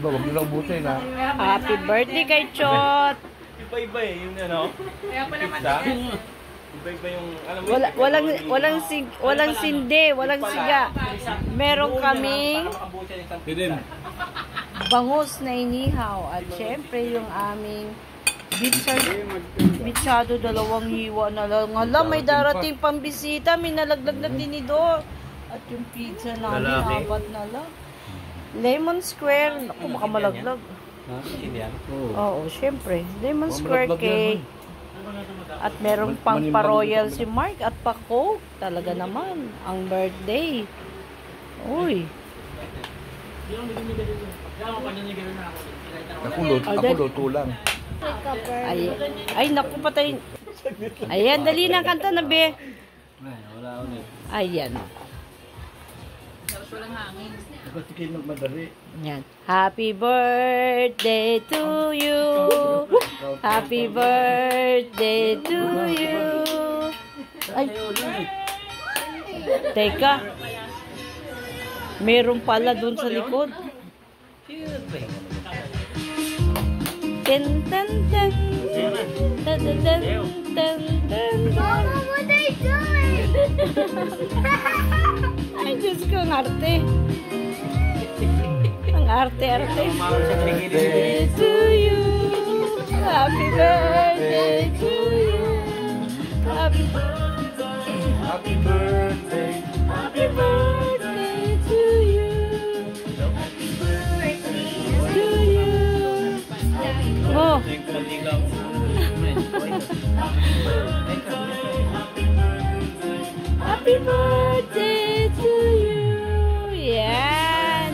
Huwag nyo lang butin, ha? Happy birthday kay Chot! Iba-iba eh, yung ano? Kaya pala iba-iba yung, alam mo, walang sindi, walang siga. Meron kaming bangus na inihaw. At syempre yung aming bitsado, 2 hiwa na lang. Alam, may darating pang bisita, may nalaglag na tinidor. At yung pizza namin, 4 na lang. Lemon square, naku, baka malaglag. Oo, syempre. Lemon square cake. At meron pang pa-royal si Mark at pa-coke. Talaga naman, ang birthday. Uy. Ako luto lang. Ay, naku, patay. Ayan, dali na, kanta na, be. Ayan. Yan. Happy birthday to you. Happy birthday to you. Ay. Teka. Meron pala dun sa likod. Ten ten ten. Ten ten ten. Ten ten. Mama, what are you doing? Ay, Diyos ko, ang arte. Ang arte-arte. Happy birthday to you. Happy birthday to you. Happy birthday. Happy birthday. Happy birthday to you. Happy birthday to you. Oh. Happy birthday to you. Yan.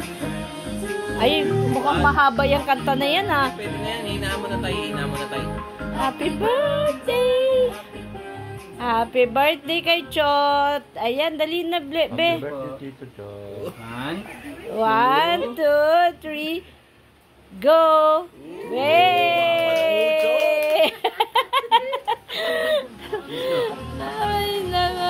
Ay, mukhang mahaba yung kanta na yan, ha? Pwede na yan, hinaan mo na tayo, Happy birthday. Happy birthday kay Chot. Ayan, dali na, be. Happy birthday, Tito Chot. 1, 2, 3. Go. Wait.